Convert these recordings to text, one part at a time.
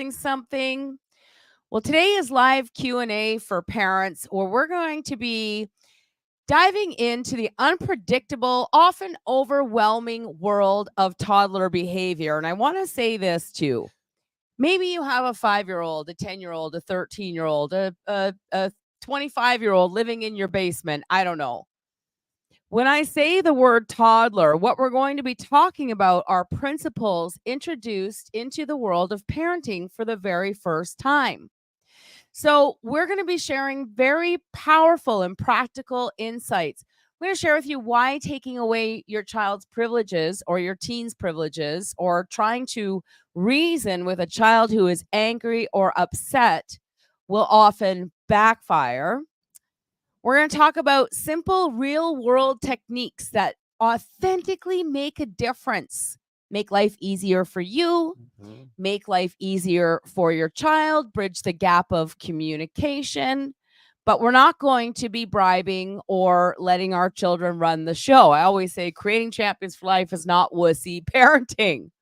missing something? Well, today is live Q&A for parents where we're going to be diving into the unpredictable, often overwhelming world of toddler behavior. And I want to say this too. Maybe you have a 5-year-old, a 10-year-old, a 13-year-old, a 25-year-old living in your basement. I don't know. When I say the word toddler, what we're going to be talking about are principles introduced into the world of parenting for the very first time. So, we're going to be sharing very powerful and practical insights. I'm going to share with you why taking away your child's privileges or your teen's privileges or trying to reason with a child who is angry or upset will often backfire. We're going to talk about simple real world techniques that authentically make a difference, make life easier for you, make life easier for your child, bridge the gap of communication. But we're not going to be bribing or letting our children run the show. I always say creating champions for life is not wussy parenting.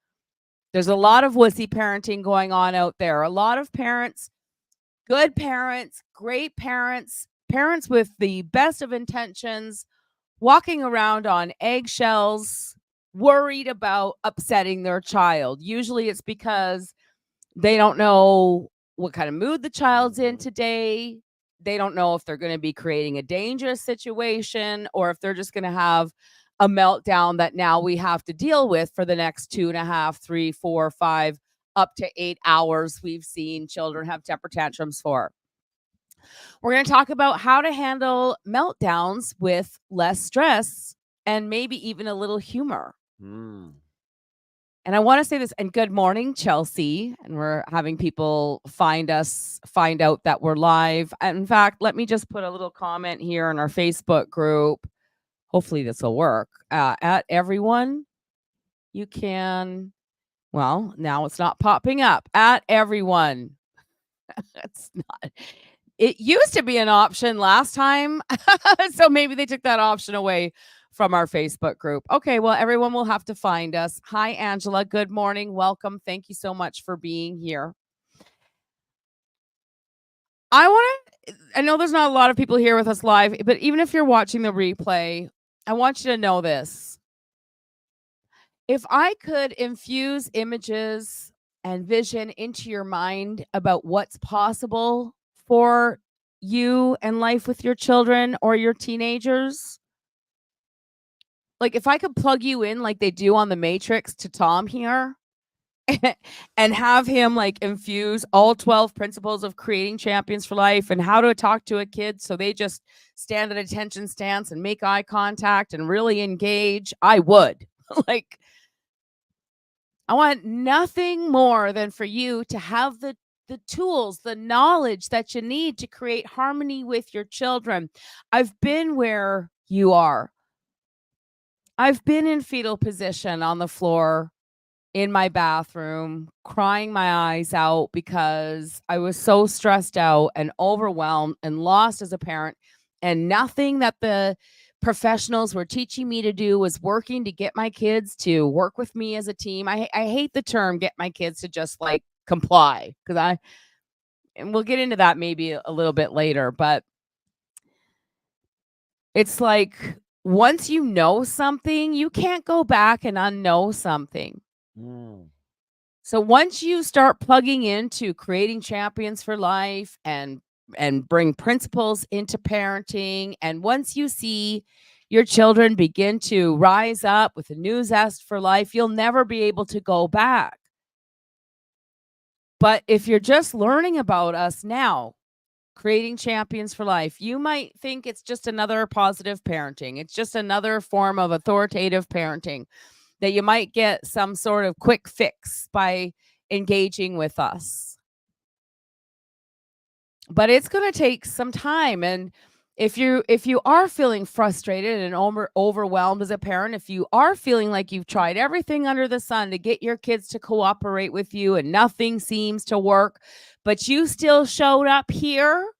There's a lot of wussy parenting going on out there. A lot of parents, good parents, great parents, parents with the best of intentions, walking around on eggshells, worried about upsetting their child. Usually it's because they don't know what kind of mood the child's in today. They don't know if they're going to be creating a dangerous situation or if they're just going to have a meltdown that now we have to deal with for the next 2.5, 3, 4, 5, up to 8 hours we've seen children have temper tantrums for. We're going to talk about how to handle meltdowns with less stress and maybe even a little humor. And I want to say this, and good morning, Chelsea. And we're having people find out that we're live. In fact, let me just put a little comment here in our Facebook group. Hopefully this will work. At everyone, you can, well, now it's not popping up. At everyone. It's not. It used to be an option last time. So maybe they took that option away from our Facebook group. Okay, well, everyone will have to find us. Hi, Angela. Good morning. Welcome. Thank you so much for being here. I know there's not a lot of people here with us live, but even if you're watching the replay, I want you to know this. If I could infuse images and vision into your mind about what's possible for you and life with your children or your teenagers, like if I could plug you in like they do on the Matrix to Tom here and have him like infuse all 12 principles of creating champions for life and how to talk to a kid so they just stand at attention stance and make eye contact and really engage, I would. Like, I want nothing more than for you to have the tools, the knowledge that you need to create harmony with your children. I've been where you are. I've been in fetal position on the floor in my bathroom, crying my eyes out because I was so stressed out and overwhelmed and lost as a parent. And nothing that the professionals were teaching me to do was working to get my kids to work with me as a team. I hate the term get my kids to just like comply and we'll get into that maybe a little bit later, but it's like once you know something, you can't go back and unknow something. So once you start plugging into creating champions for life and bring principles into parenting, and once you see your children begin to rise up with a new zest for life, you'll never be able to go back. But if you're just learning about us now, creating champions for life, you might think it's just another positive parenting. It's just another form of authoritative parenting that you might get some sort of quick fix by engaging with us. But it's going to take some time. And if you are feeling frustrated and overwhelmed as a parent, if you are feeling like you've tried everything under the sun to get your kids to cooperate with you and nothing seems to work, but you still showed up here,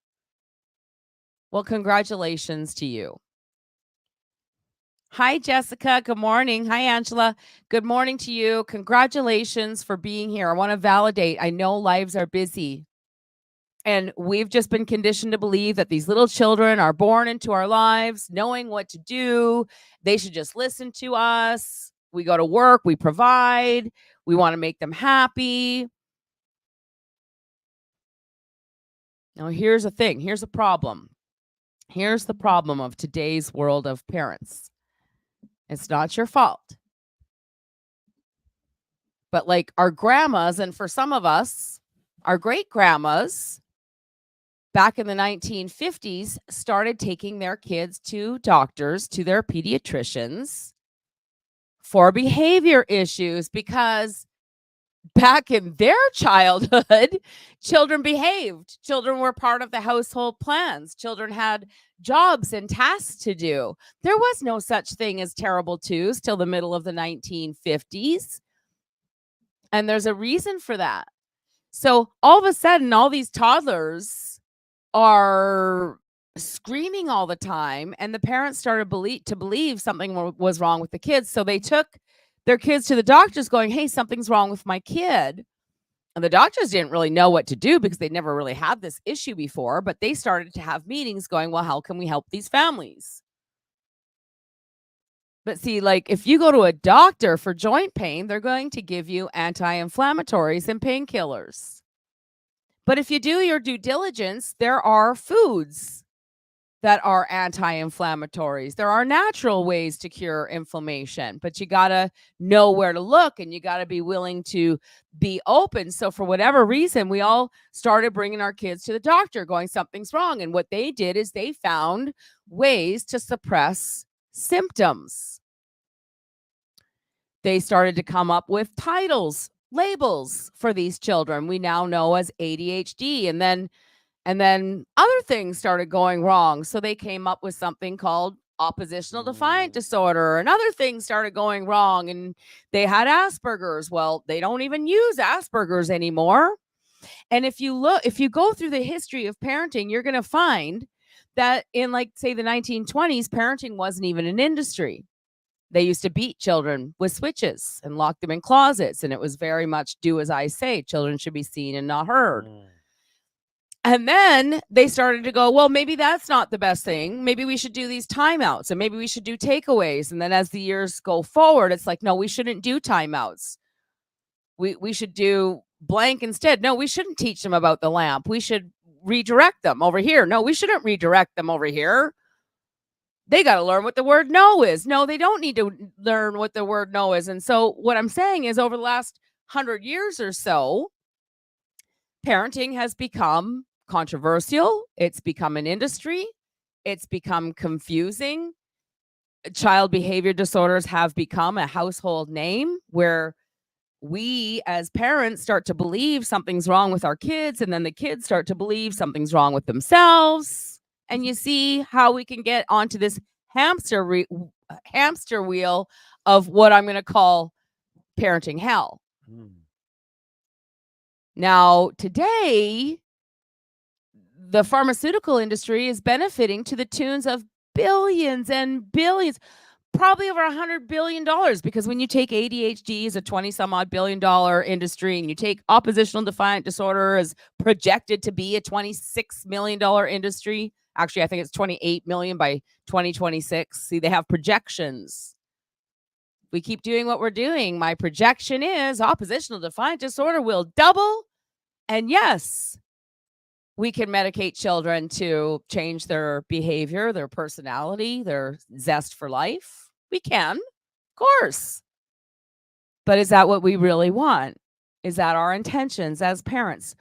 well, congratulations to you. Hi, Jessica. Good morning. Hi, Angela. Good morning to you. Congratulations for being here. I want to validate. I know lives are busy, and we've just been conditioned to believe that these little children are born into our lives, knowing what to do. They should just listen to us. We go to work, we provide, we want to make them happy. Now, here's the thing. Here's a problem. Here's the problem of today's world of parents. It's not your fault. But like our grandmas, and for some of us, our great grandmas back in the 1950s started taking their kids to doctors, to their pediatricians for behavior issues because back in their childhood, children behaved. Children were part of the household plans. Children had jobs and tasks to do. There was no such thing as terrible twos till the middle of the 1950s. And there's a reason for that. So all of a sudden, all these toddlers are screaming all the time, and the parents started to believe something was wrong with the kids. So they took their kids to the doctors going, "Hey, something's wrong with my kid." And the doctors didn't really know what to do because they'd never really had this issue before, but they started to have meetings going, "Well, how can we help these families?" But see, like if you go to a doctor for joint pain, they're going to give you anti-inflammatories and painkillers. But if you do your due diligence, there are foods that are anti-inflammatories. There are natural ways to cure inflammation, but you got to know where to look and you got to be willing to be open. So for whatever reason, we all started bringing our kids to the doctor going something's wrong. And what they did is they found ways to suppress symptoms. They started to come up with titles, labels for these children we now know as ADHD. And then other things started going wrong. So they came up with something called oppositional defiant disorder, and other things started going wrong. And they had Asperger's. Well, they don't even use Asperger's anymore. And if you go through the history of parenting, you're going to find that in, like, say, the 1920s, parenting wasn't even an industry. They used to beat children with switches and lock them in closets. And it was very much do as I say. Children should be seen and not heard. And then they started to go, well, maybe that's not the best thing. Maybe we should do these timeouts and maybe we should do takeaways. And then as the years go forward, it's like, no, we shouldn't do timeouts. We should do blank instead. No, we shouldn't teach them about the lamp. We should redirect them over here. No, we shouldn't redirect them over here. They got to learn what the word no is. No, they don't need to learn what the word no is. And so what I'm saying is over the last 100 years or so, parenting has become controversial. It's become an industry. It's become confusing. Child behavior disorders have become a household name where we as parents start to believe something's wrong with our kids, and then the kids start to believe something's wrong with themselves. And you see how we can get onto this hamster wheel of what I'm going to call parenting hell. Now, today, the pharmaceutical industry is benefiting to the tunes of billions and billions, probably over $100 billion, because when you take ADHD as a 20 some odd $billion industry and you take oppositional defiant disorder as projected to be a $26 million industry, actually, I think it's 28 million by 2026. See, they have projections. We keep doing what we're doing. My projection is oppositional defiant disorder will double. And yes, we can medicate children to change their behavior, their personality, their zest for life. We can, of course. But is that what we really want? Is that our intentions as parents?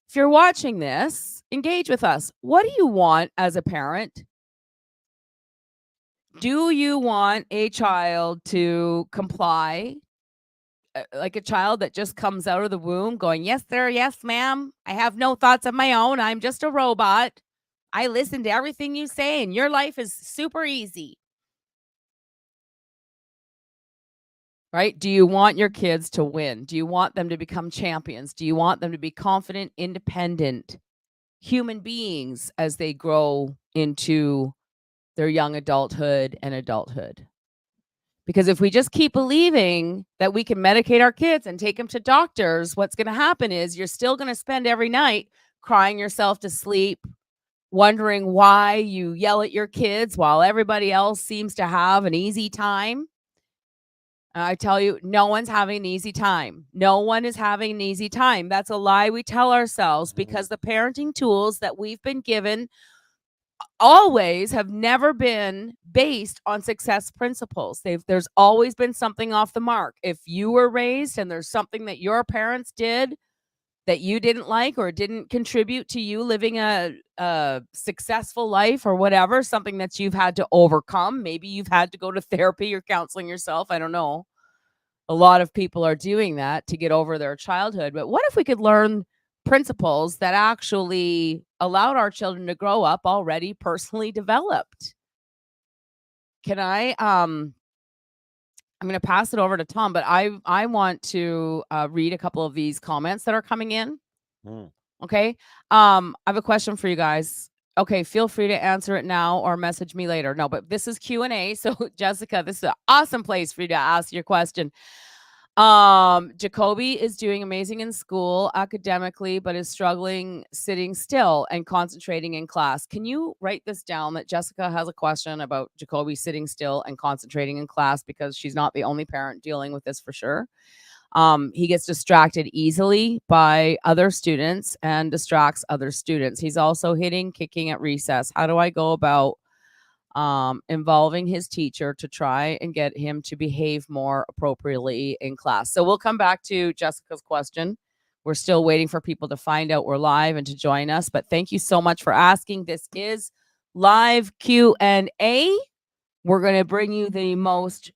If you're watching this, engage with us. What do you want as a parent? Do you want a child to comply? Like a child that just comes out of the womb going, yes, sir, yes, ma'am. I have no thoughts of my own. I'm just a robot. I listen to everything you say, and your life is super easy. Right? Do you want your kids to win? Do you want them to become champions? Do you want them to be confident, independent human beings as they grow into their young adulthood and adulthood? Because if we just keep believing that we can medicate our kids and take them to doctors, what's going to happen is you're still going to spend every night crying yourself to sleep, wondering why you yell at your kids while everybody else seems to have an easy time. I tell you, no one's having an easy time. No one is having an easy time. That's a lie we tell ourselves, because the parenting tools that we've been given always have never been based on success principles. There's always been something off the mark. If you were raised and there's something that your parents did that you didn't like or didn't contribute to you living a successful life or whatever, something that you've had to overcome. Maybe you've had to go to therapy or counseling yourself. I don't know. A lot of people are doing that to get over their childhood. But what if we could learn principles that actually allowed our children to grow up already personally developed? Can I'm going to pass it over to Tom, but I want to read a couple of these comments that are coming in. Okay. I have a question for you guys. Okay, feel free to answer it now or message me later. No, but this is Q&A. So Jessica, this is an awesome place for you to ask your question. Jakobi is doing amazing in school academically, but is struggling sitting still and concentrating in class. Can you write this down, that Jessica has a question about Jakobi sitting still and concentrating in class, because she's not the only parent dealing with this for sure. He gets distracted easily by other students and distracts other students. He's also hitting, kicking at recess. How do I go about involving his teacher to try and get him to behave more appropriately in class? So we'll come back to Jessica's question. We're still waiting for people to find out we're live and to join us, but thank you so much for asking. This is live Q&A. We're going to bring you the most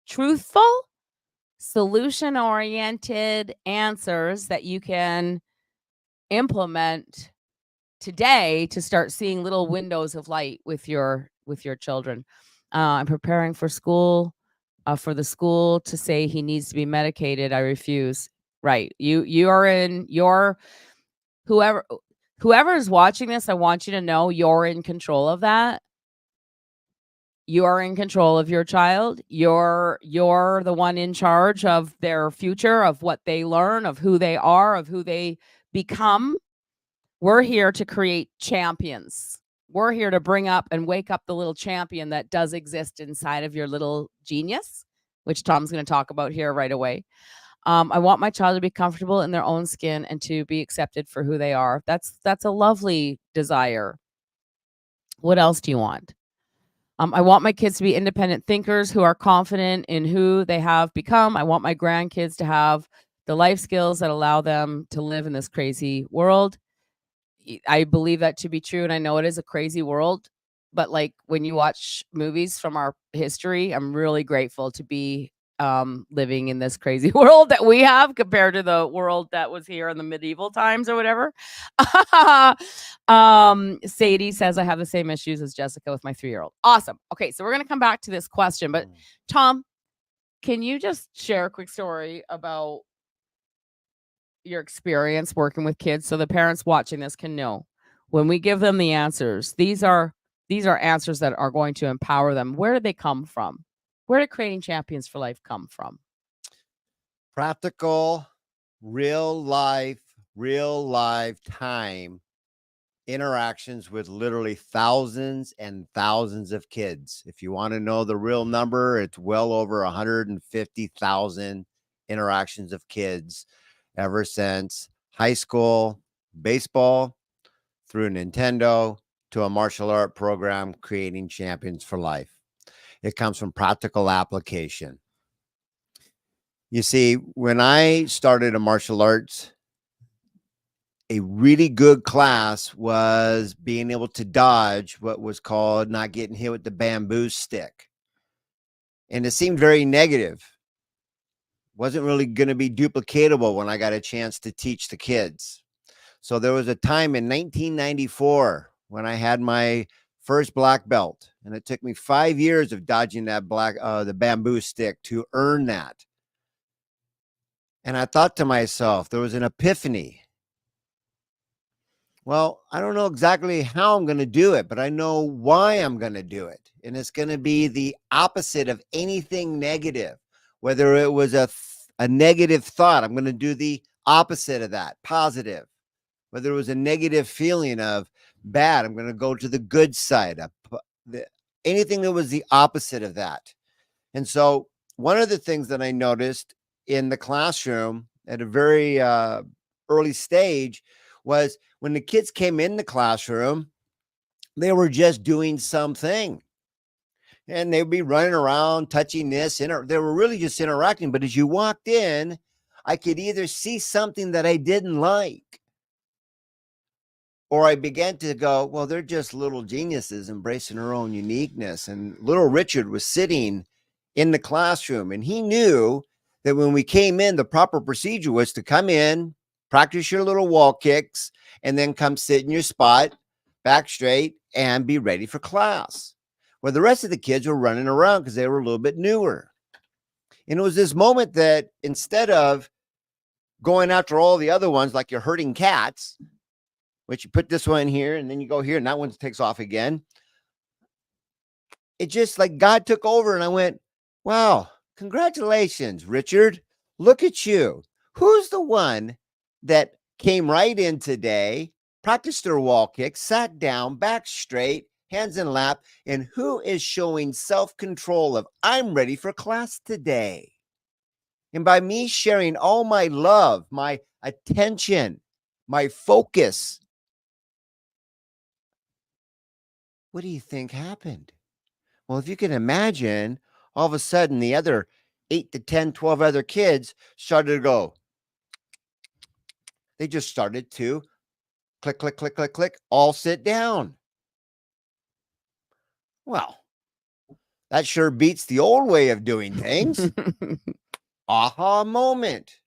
truthful, solution-oriented answers that you can implement today to start seeing little windows of light with your children. I'm preparing for school, for the school to say he needs to be medicated. I refuse. Right. You are in your, whoever is watching this, I want you to know you're in control of that. You are in control of your child. You're the one in charge of their future, of what they learn, of who they are, of who they become. We're here to create champions. We're here to bring up and wake up the little champion that does exist inside of your little genius, which Tom's going to talk about here right away. I want my child to be comfortable in their own skin and to be accepted for who they are. That's a lovely desire. What else do you want? I want my kids to be independent thinkers who are confident in who they have become. I want my grandkids to have the life skills that allow them to live in this crazy world. I believe that to be true, and I know it is a crazy world, but like when you watch movies from our history, I'm really grateful to be living in this crazy world that we have compared to the world that was here in the medieval times or whatever. Sadie says I have the same issues as Jessica with my 3-year-old. Awesome. Okay, so we're gonna come back to this question, but Tom, can you just share a quick story about your experience working with kids so the parents watching this can know when we give them the answers, these are answers that are going to empower them. Where did they come from? Where did Creating Champions for Life come from? Practical, real life time interactions with literally thousands and thousands of kids. If you want to know the real number, it's well over 150,000 interactions of kids ever since high school baseball through Nintendo to a martial art program, Creating Champions for Life. It comes from practical application. You see, when I started a martial arts, a really good class was being able to dodge what was called not getting hit with the bamboo stick. And it seemed very negative. Wasn't really going to be duplicatable when I got a chance to teach the kids. So there was a time in 1994 when I had my first black belt, and it took me 5 years of dodging that the bamboo stick to earn that. And I thought to myself, there was an epiphany. Well, I don't know exactly how I'm going to do it, but I know why I'm going to do it. And it's going to be the opposite of anything negative. Whether it was a negative thought, I'm going to do the opposite of that, positive. Whether it was a negative feeling of bad, I'm going to go to the good side. Anything that was the opposite of that. And so one of the things that I noticed in the classroom at a very early stage was when the kids came in the classroom, they were just doing something. And they'd be running around, touching this. They were really just interacting. But as you walked in, I could either see something that I didn't like, or I began to go, well, they're just little geniuses embracing their own uniqueness. And little Richard was sitting in the classroom, and he knew that when we came in, the proper procedure was to come in, practice your little wall kicks, and then come sit in your spot, back straight, and be ready for class. Where the rest of the kids were running around because they were a little bit newer. And it was this moment that instead of going after all the other ones like you're herding cats, which you put this one here and then you go here and that one takes off again. It just like God took over and I went, wow, congratulations, Richard. Look at you. Who's the one that came right in today, practiced their wall kick, sat down, back straight, hands in lap, and who is showing self-control of I'm ready for class today? And by me sharing all my love, my attention, my focus, what do you think happened? Well, if you can imagine, all of a sudden the other 8 to 10, 12 other kids started to go. They just started to click, click, click, click, click, all sit down. Well, that sure beats the old way of doing things. Aha moment.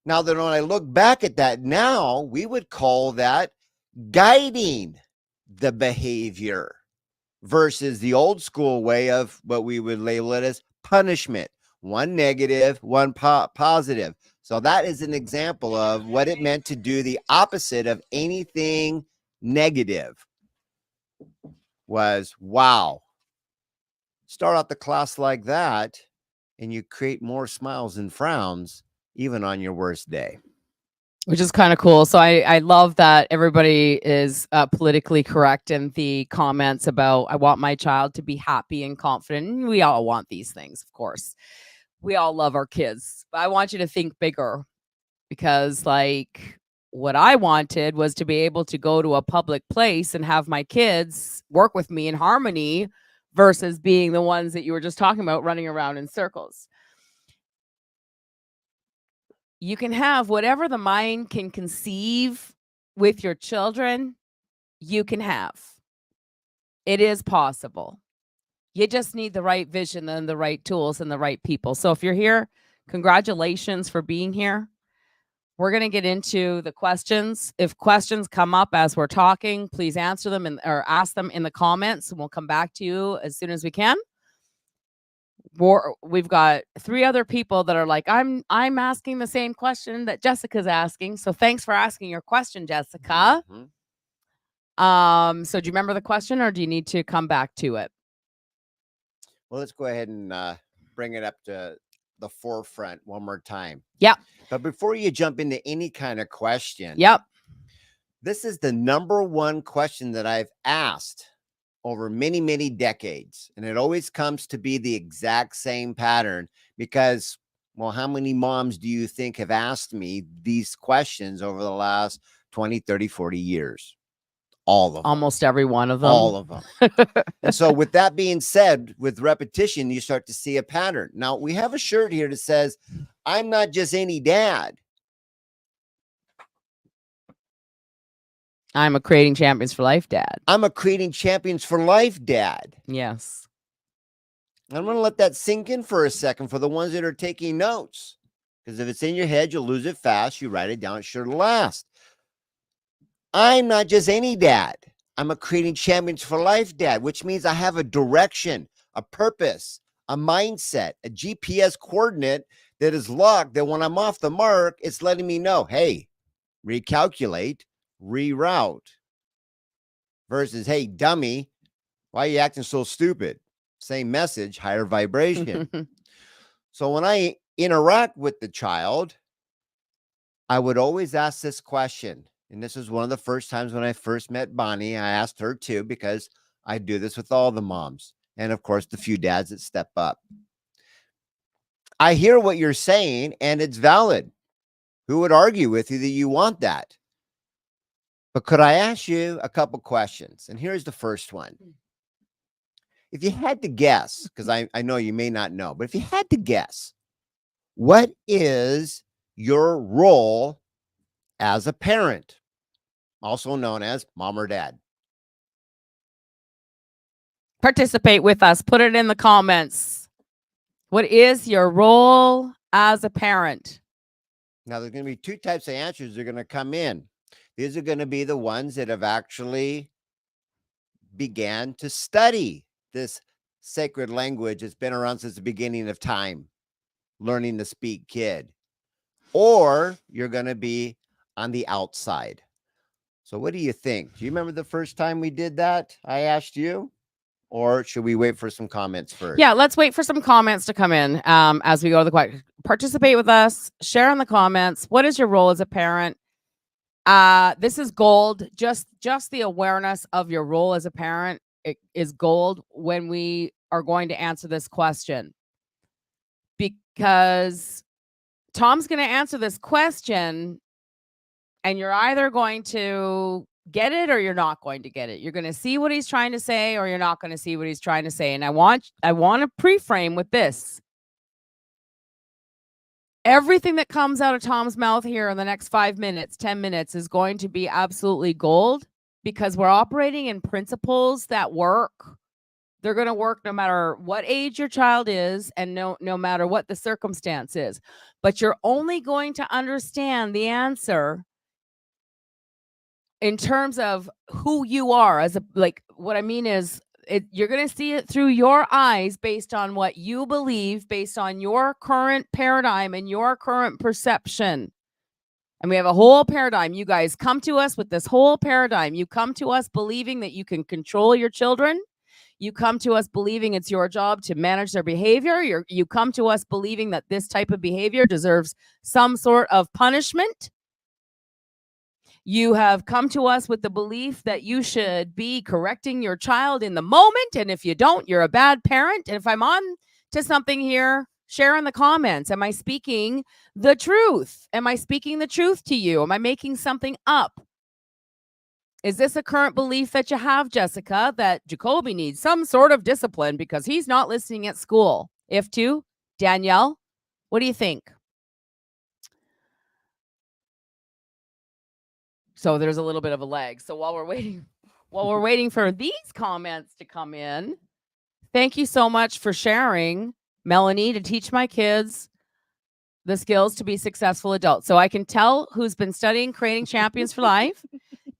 Now that when I look back at that now, we would call that guiding the behavior versus the old school way of what we would label it as punishment. One negative, one positive. So that is an example of what it meant to do the opposite of anything negative. Was wow. Start out the class like that and you create more smiles and frowns even on your worst day. Which is kind of cool. So I love that everybody is politically correct in the comments about I want my child to be happy and confident. And we all want these things, of course. We all love our kids. But I want you to think bigger because like what I wanted was to be able to go to a public place and have my kids work with me in harmony versus being the ones that you were just talking about running around in circles. You can have whatever the mind can conceive with your children, you can have. It is possible. You just need the right vision and the right tools and the right people. So if you're here, congratulations for being here. We're going to get into the questions. If questions come up as we're talking, please answer them or ask them in the comments, and we'll come back to you as soon as we can. We've got 3 other people that are like, I'm asking the same question that Jessica's asking. So thanks for asking your question, Jessica. So do you remember the question or do you need to come back to it? Well, let's go ahead and bring it up to the forefront one more time. Yep. But before you jump into any kind of question, yep, this is the number one question that I've asked over many, many decades. And it always comes to be the exact same pattern because, well, how many moms do you think have asked me these questions over the last 20, 30, 40 years? All of them. Almost every one of them. All of them. And so with that being said, with repetition, you start to see a pattern. Now, we have a shirt here that says, I'm not just any dad. I'm a Creating Champions for Life dad. I'm a Creating Champions for Life dad. Yes. I'm going to let that sink in for a second for the ones that are taking notes. Because if it's in your head, you'll lose it fast. You write it down, it's sure to last. I'm not just any dad. I'm a Creating Champions for Life dad, which means I have a direction, a purpose, a mindset, a GPS coordinate that is locked, that when I'm off the mark, it's letting me know, hey, recalculate, reroute, versus, hey, dummy, why are you acting so stupid? Same message, higher vibration. So when I interact with the child, I would always ask this question. And this is one of the first times when I first met Bonnie. I asked her too, because I do this with all the moms. And of course, the few dads that step up. I hear what you're saying, and it's valid. Who would argue with you that you want that? But could I ask you a couple questions? And here's the first one. If you had to guess, because I know you may not know, but if you had to guess, what is your role as a parent, also known as mom or dad? Participate with us. Put it in the comments. What is your role as a parent? Now, there's going to be two types of answers that are going to come in. These are going to be the ones that have actually began to study this sacred language that's been around since the beginning of time, learning to speak kid. Or you're going to be on the outside. So what do you think? Do you remember the first time we did that? I asked you, or should we wait for some comments first? Yeah, let's wait for some comments to come in as we go to the question. Participate with us. Share in the comments. What is your role as a parent? This is gold. Just the awareness of your role as a parent is gold when we are going to answer this question, because Tom's going to answer this question, and you're either going to get it or you're not going to get it. You're going to see what he's trying to say, or you're not going to see what he's trying to say. And I want to pre-frame with this. Everything that comes out of Tom's mouth here in the next 5 minutes, 10 minutes is going to be absolutely gold, because we're operating in principles that work. They're going to work no matter what age your child is, and no matter what the circumstance is. But you're only going to understand the answer in terms of who you are as a, like, what I mean is, you're going to see it through your eyes, based on what you believe, based on your current paradigm and your current perception. And we have a whole paradigm. You guys come to us with this whole paradigm. You come to us believing that you can control your children. You come to us believing it's your job to manage their behavior. You come to us believing that this type of behavior deserves some sort of punishment. You have come to us with the belief that you should be correcting your child in the moment. And if you don't, you're a bad parent. And if I'm on to something here, share in the comments. Am I speaking the truth? Am I speaking the truth to you? Am I making something up? Is this a current belief that you have, Jessica, that Jakobi needs some sort of discipline because he's not listening at school? If to, Danielle, what do you think? So there's a little bit of a lag. So while we're waiting for these comments to come in, thank you so much for sharing, Melanie, to teach my kids the skills to be successful adults. So I can tell who's been studying Creating Champions for Life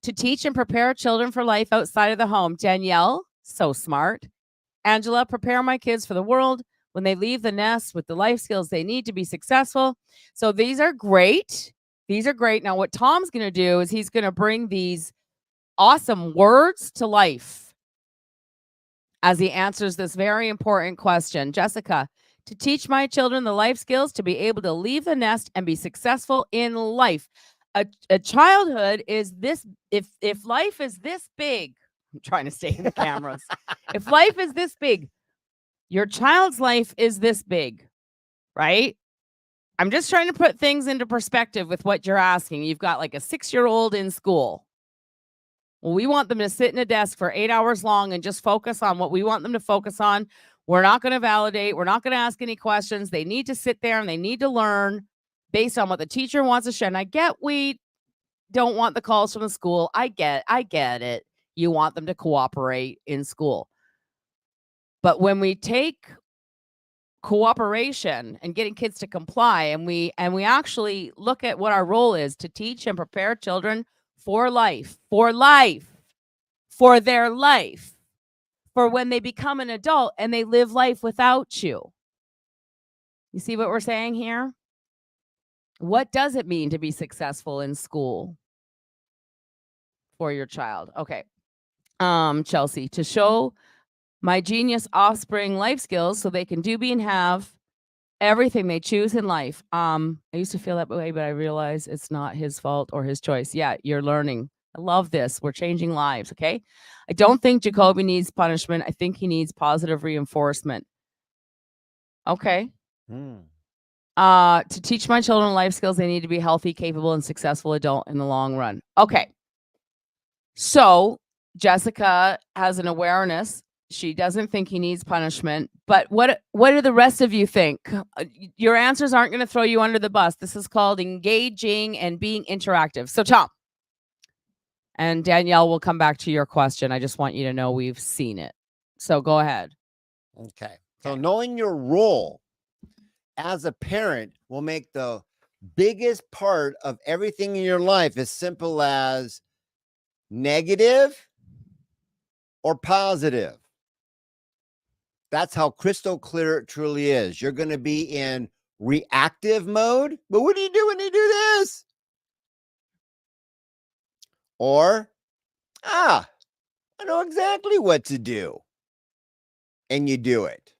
to teach and prepare children for life outside of the home. Danielle, so smart. Angela, prepare my kids for the world when they leave the nest with the life skills they need to be successful. So these are great. These are great. Now, what Tom's going to do is he's going to bring these awesome words to life as he answers this very important question. Jessica, to teach my children the life skills to be able to leave the nest and be successful in life. A childhood is this, if life is this big, I'm trying to stay in the cameras. If life is this big, your child's life is this big, right? I'm just trying to put things into perspective with what you're asking. You've got like a 6-year-old in school. Well, we want them to sit in a desk for 8 hours long and just focus on what we want them to focus on. We're not going to validate. We're not going to ask any questions. They need to sit there and they need to learn based on what the teacher wants to share. And I get we don't want the calls from the school. I get it. You want them to cooperate in school. But when we take cooperation and getting kids to comply, and we actually look at what our role is to teach and prepare children for life, for their life, for when they become an adult and they live life without you. You see what we're saying here? What does it mean to be successful in school? for your child. Okay. Chelsea, to show my genius offspring life skills so they can do, be, and have everything they choose in life. I used to feel that way, but I realize it's not his fault or his choice. Yeah, you're learning. I love this. We're changing lives. Okay. I don't think Jakobi needs punishment. I think he needs positive reinforcement. Okay. To teach my children life skills, they need to be healthy, capable, and successful adult in the long run. Okay. So Jessica has an awareness. She doesn't think he needs punishment. But what do the rest of you think? Your answers aren't going to throw you under the bus. This is called engaging and being interactive. So Tom and Danielle will come back to your question. I just want you to know we've seen it. So go ahead. Okay. So knowing your role as a parent will make the biggest part of everything in your life as simple as negative or positive. That's how crystal clear it truly is. You're going to be in reactive mode. But what do you do when you do this? Or, I know exactly what to do. And you do it.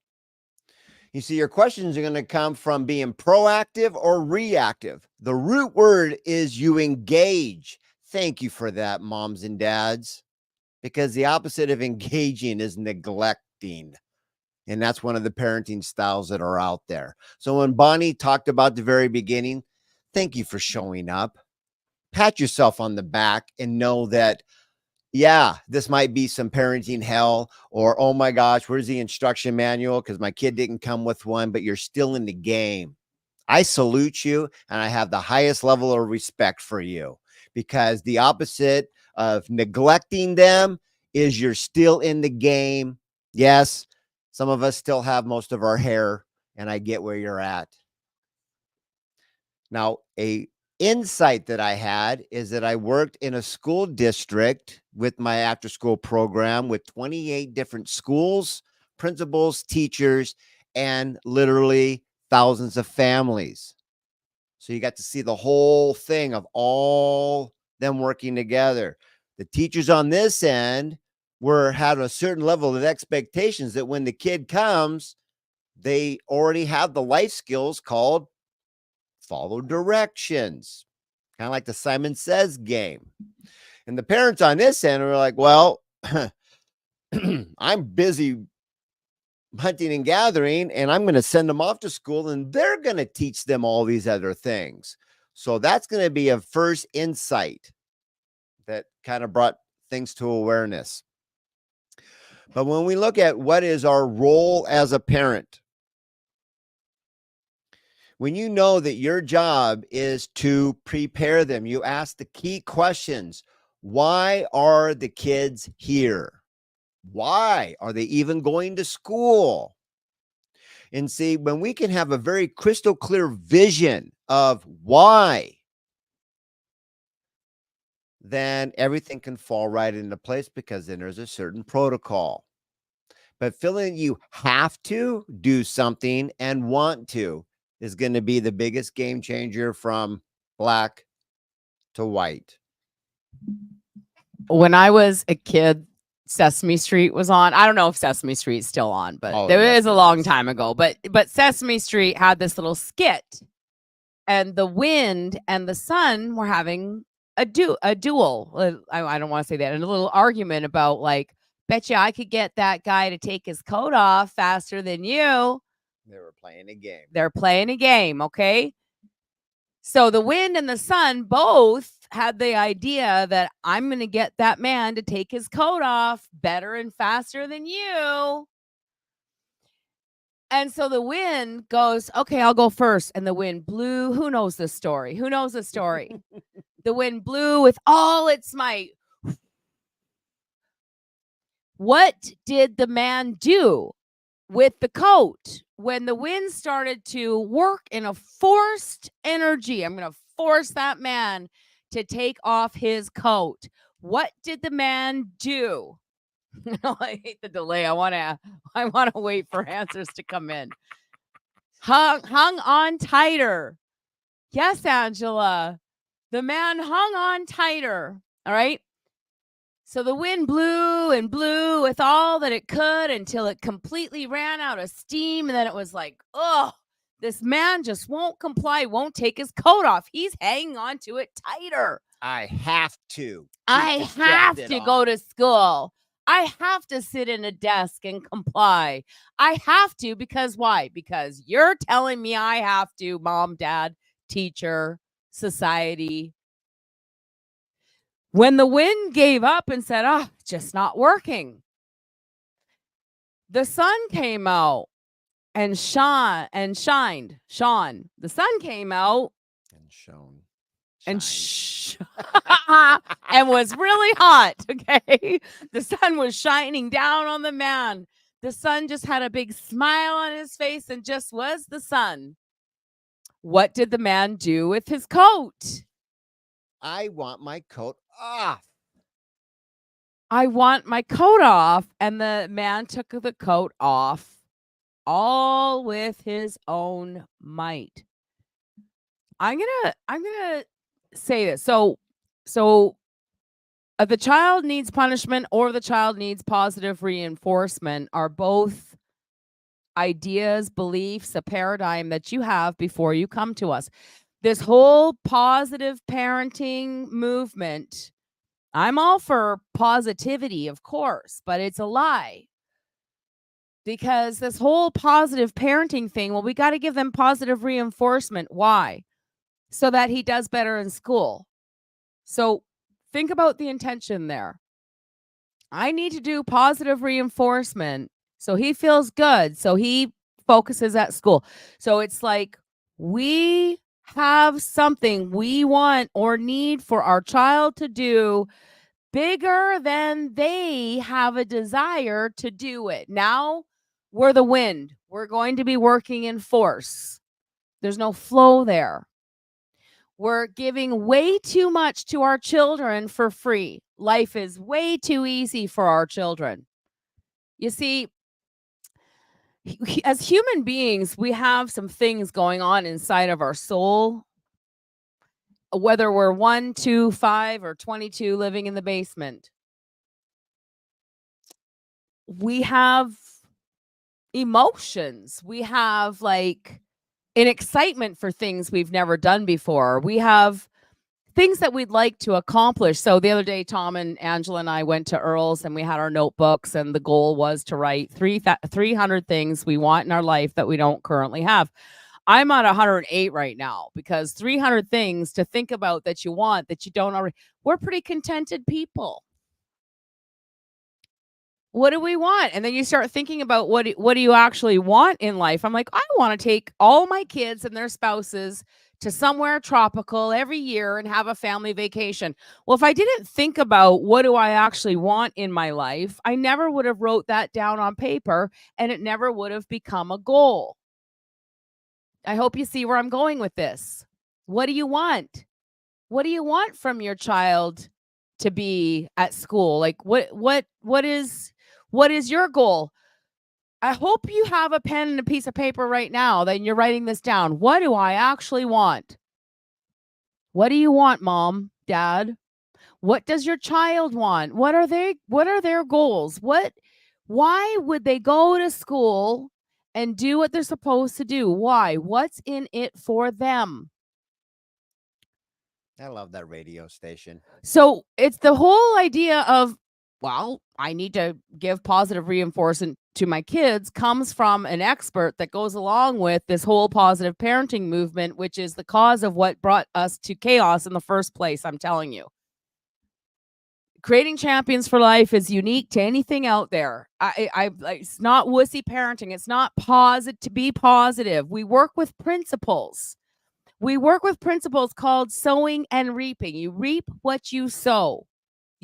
You see, your questions are going to come from being proactive or reactive. The root word is you engage. Thank you for that, moms and dads, because the opposite of engaging is neglecting. And that's one of the parenting styles that are out there. So when Bonnie talked about the very beginning, thank you for showing up. Pat yourself on the back and know that, yeah, this might be some parenting hell, or, oh my gosh, where's the instruction manual? Because my kid didn't come with one, but you're still in the game. I salute you, and I have the highest level of respect for you, because the opposite of neglecting them is you're still in the game. Yes, some of us still have most of our hair, and I get where you're at. Now, a insight that I had is that I worked in a school district with my after school program with 28 different schools, principals, teachers, and literally thousands of families. So you got to see the whole thing of all them working together. The teachers on this end had a certain level of expectations that when the kid comes, they already have the life skills called follow directions, kind of like the Simon Says game. And the parents on this end are like, well, I'm busy hunting and gathering, and I'm going to send them off to school, and they're going to teach them all these other things. So that's going to be a first insight that kind of brought things to awareness. But when we look at what is our role as a parent, when you know that your job is to prepare them, you ask the key questions. Why are the kids here? Why are they even going to school? And see, when we can have a very crystal clear vision of why, then everything can fall right into place, because then there's a certain protocol. But feeling you have to do something and want to is going to be the biggest game changer from black to white. When I was a kid, Sesame Street was on. I don't know if Sesame Street's still on, but there is a long time ago. But Sesame Street had this little skit, and the wind and the sun were having a duel. I don't want to say that, and a little argument about, like, betcha I could get that guy to take his coat off faster than you. They were playing a game. They're playing a game, okay? So the wind and the sun both had the idea that I'm going to get that man to take his coat off better and faster than you. And so the wind goes, okay, I'll go first. And the wind blew. Who knows this story? Who knows the story? The wind blew with all its might. What did the man do with the coat when the wind started to work in a forced energy? I'm going to force that man to take off his coat. What did the man do? I hate the delay. I want to wait for answers to come in. Hung on tighter. Yes, Angela. The man hung on tighter. All right. So the wind blew and blew with all that it could until it completely ran out of steam. And then it was like, oh, this man just won't comply, won't take his coat off. He's hanging on to it tighter. I have to. I have to go to school. I have to sit in a desk and comply. I have to because why? Because you're telling me I have to, mom, dad, teacher, society. When the wind gave up and said, oh, just not working, the sun came out and shined. The sun came out and shone. And and was really hot. Okay. The sun was shining down on the man. The sun just had a big smile on his face and just was the sun. What did the man do with his coat? I want my coat off. I want my coat off. And the man took the coat off, all with his own might. I'm gonna say this. So the child needs punishment or the child needs positive reinforcement are both ideas, beliefs, a paradigm that you have before you come to us. This whole positive parenting movement, I'm all for positivity, of course, but it's a lie. Because this whole positive parenting thing, well, we got to give them positive reinforcement. Why? So that he does better in school. So think about the intention there. I need to do positive reinforcement so he feels good, so he focuses at school. So it's like we have something we want or need for our child to do bigger than they have a desire to do it. Now we're the wind. We're going to be working in force. There's no flow there. We're giving way too much to our children for free. Life is way too easy for our children. You see, as human beings, we have some things going on inside of our soul. Whether we're 1, 2, 5, or 22 living in the basement, we have emotions. We have like an excitement for things we've never done before. We have things that we'd like to accomplish. So the other day, Tom and Angela and I went to Earl's and we had our notebooks, and the goal was to write 300 things we want in our life that we don't currently have. I'm at 108 right now because 300 things to think about that you want that you don't already. We're pretty contented people. What do we want? And then you start thinking about what do you actually want in life? I'm like, I want to take all my kids and their spouses to somewhere tropical every year and have a family vacation. Well, if I didn't think about what do I actually want in my life, I never would have wrote that down on paper and it never would have become a goal. I hope you see where I'm going with this. What do you want? What do you want from your child to be at school? Like what is your goal? I hope you have a pen and a piece of paper right now that you're writing this down. What do I actually want? What do you want, mom, dad? What does your child want? What are their goals? Why would they go to school and do what they're supposed to do? Why? What's in it for them? I love that radio station. So it's the whole idea of, well, I need to give positive reinforcement to my kids comes from an expert that goes along with this whole positive parenting movement, which is the cause of what brought us to chaos in the first place. I'm telling you. Creating champions for life is unique to anything out there. It's not wussy parenting. It's not to be positive. We work with principles. We work with principles called sowing and reaping. You reap what you sow.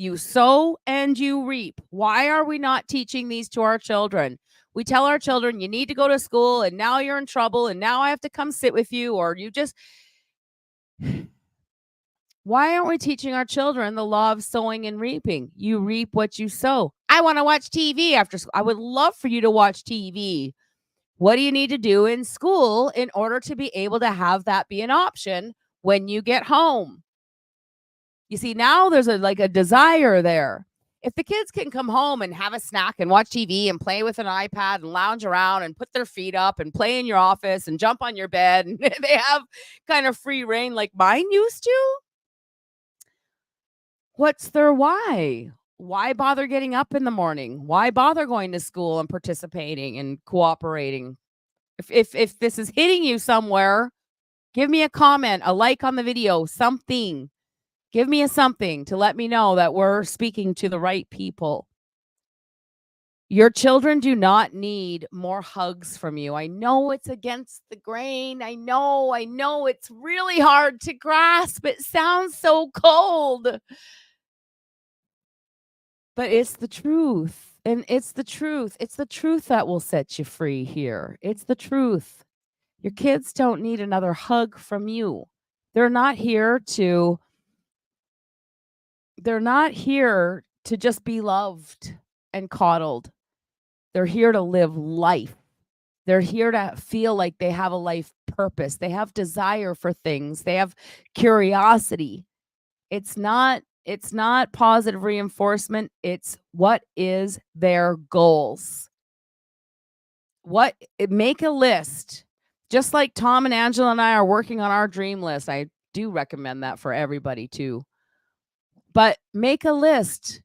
You sow and you reap. Why are we not teaching these to our children? We tell our children, you need to go to school and now you're in trouble and now I have to come sit with you, or you just... Why aren't we teaching our children the law of sowing and reaping? You reap what you sow. I want to watch TV after school. I would love for you to watch TV. What do you need to do in school in order to be able to have that be an option when you get home? You see, now there's a desire there. If the kids can come home and have a snack and watch TV and play with an iPad and lounge around and put their feet up and play in your office and jump on your bed and they have kind of free reign like mine used to, what's their why? Why bother getting up in the morning? Why bother going to school and participating and cooperating? If this is hitting you somewhere, give me a comment, a like on the video, something. Give me a something to let me know that we're speaking to the right people. Your children do not need more hugs from you. I know it's against the grain. I know it's really hard to grasp. It sounds so cold. But it's the truth. And it's the truth. It's the truth that will set you free here. It's the truth. Your kids don't need another hug from you. They're not here to just be loved and coddled. They're here to live life. They're here to feel like they have a life purpose. They have desire for things. They have curiosity. It's not positive reinforcement. It's what is their goals. Make a list. Just like Tom and Angela and I are working on our dream list. I do recommend that for everybody too. But make a list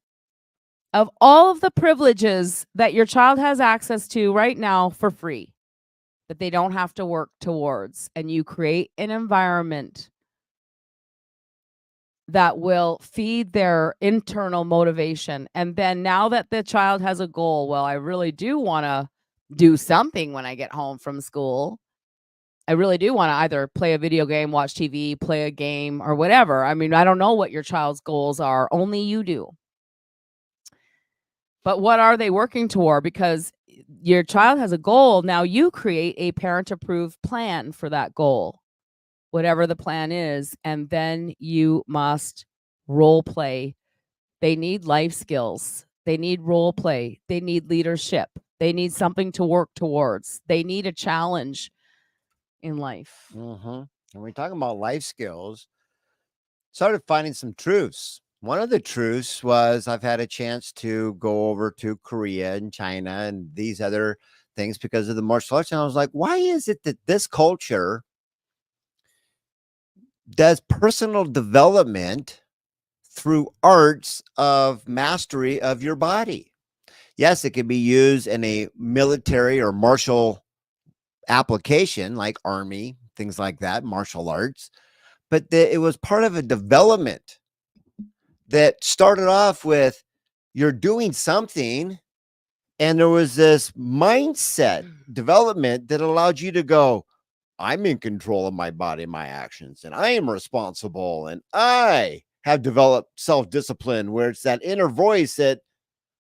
of all of the privileges that your child has access to right now for free, that they don't have to work towards, and you create an environment that will feed their internal motivation. And then now that the child has a goal, well, I really do want to do something when I get home from school. I really do want to either play a video game, watch TV, play a game, or whatever. I mean, I don't know what your child's goals are. Only you do. But what are they working toward? Because your child has a goal. Now you create a parent-approved plan for that goal, whatever the plan is, and then you must role play. They need life skills. They need role play. They need leadership. They need something to work towards. They need a challenge in life. Mm-hmm. And we're talking about life skills. Started finding some truths. One of the truths was I've had a chance to go over to Korea and China and these other things because of the martial arts. And I was like, why is it that this culture does personal development through arts of mastery of your body? Yes, it can be used in a military or martial application like army, things like that, martial arts. But it was part of a development that started off with you're doing something, and there was this mindset development that allowed you to go, I'm in control of my body, my actions, and I am responsible, and I have developed self-discipline, where it's that inner voice that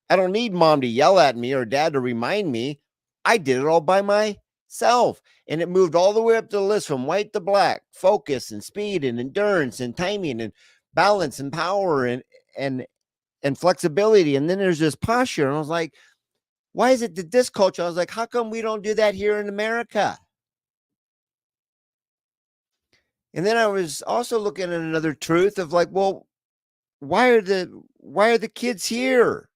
I don't need mom to yell at me or dad to remind me. I did it all by myself. And it moved all the way up the list from white to black, focus and speed and endurance and timing and balance and power and flexibility. And then there's this posture. And I was like, why is it that this culture? I was like, how come we don't do that here in America? And then I was also looking at another truth of like, well, why are the kids here?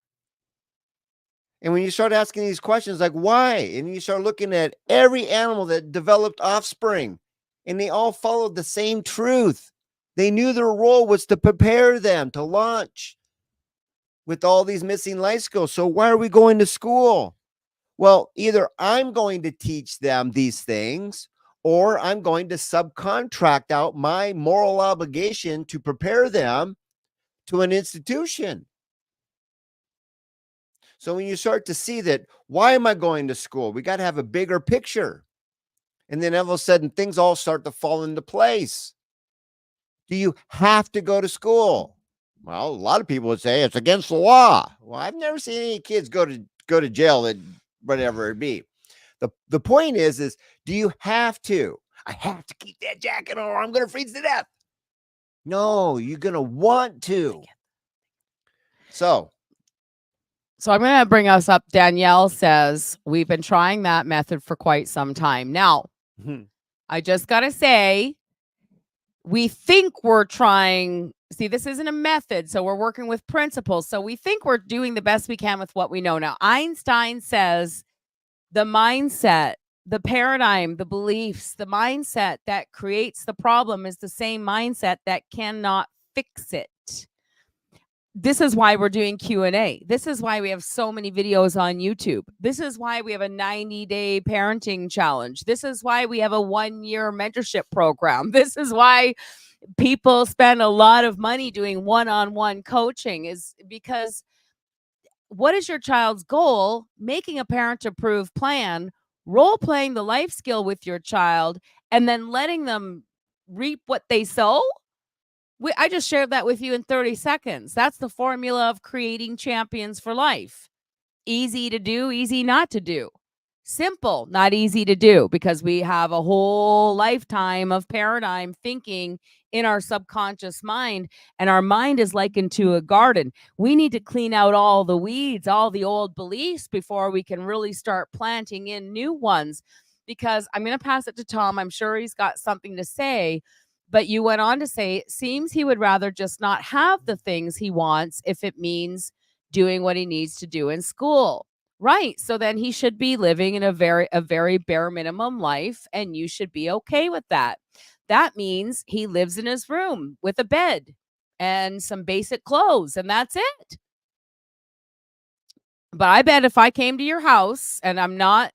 And when you start asking these questions, like why? And you start looking at every animal that developed offspring, and they all followed the same truth. They knew their role was to prepare them to launch with all these missing life skills. So why are we going to school? Well, either I'm going to teach them these things, or I'm going to subcontract out my moral obligation to prepare them to an institution. So when you start to see that, why am I going to school? We got to have a bigger picture. And then all of a sudden, things all start to fall into place. Do you have to go to school? Well, a lot of people would say it's against the law. Well, I've never seen any kids go to jail, that whatever it be. The point is do you have to? I have to keep that jacket on or I'm going to freeze to death. No, you're going to want to. So I'm going to bring us up. Danielle says, we've been trying that method for quite some time. Now, I just got to say, we think we're trying. See, this isn't a method, so we're working with principles. So we think we're doing the best we can with what we know. Now, Einstein says the mindset, the paradigm, the beliefs, the mindset that creates the problem is the same mindset that cannot fix it. This is why we're doing Q&A. This is why we have so many videos on YouTube. This is why we have a 90-day parenting challenge. This is why we have a 1-year mentorship program. This is why people spend a lot of money doing one-on-one coaching, is because what is your child's goal? Making a parent-approved plan, role-playing the life skill with your child, and then letting them reap what they sow. I just shared that with you in 30 seconds. That's the formula of creating champions for life. Easy to do, easy not to do. Simple, not easy to do, because we have a whole lifetime of paradigm thinking in our subconscious mind, and our mind is likened to a garden. We need to clean out all the weeds, all the old beliefs before we can really start planting in new ones. Because I'm going to pass it to Tom. I'm sure he's got something to say. But you went on to say, it seems he would rather just not have the things he wants if it means doing what he needs to do in school. Right. So then he should be living in a very bare minimum life, and you should be okay with that. That means he lives in his room with a bed and some basic clothes, and that's it. But I bet if I came to your house, and I'm not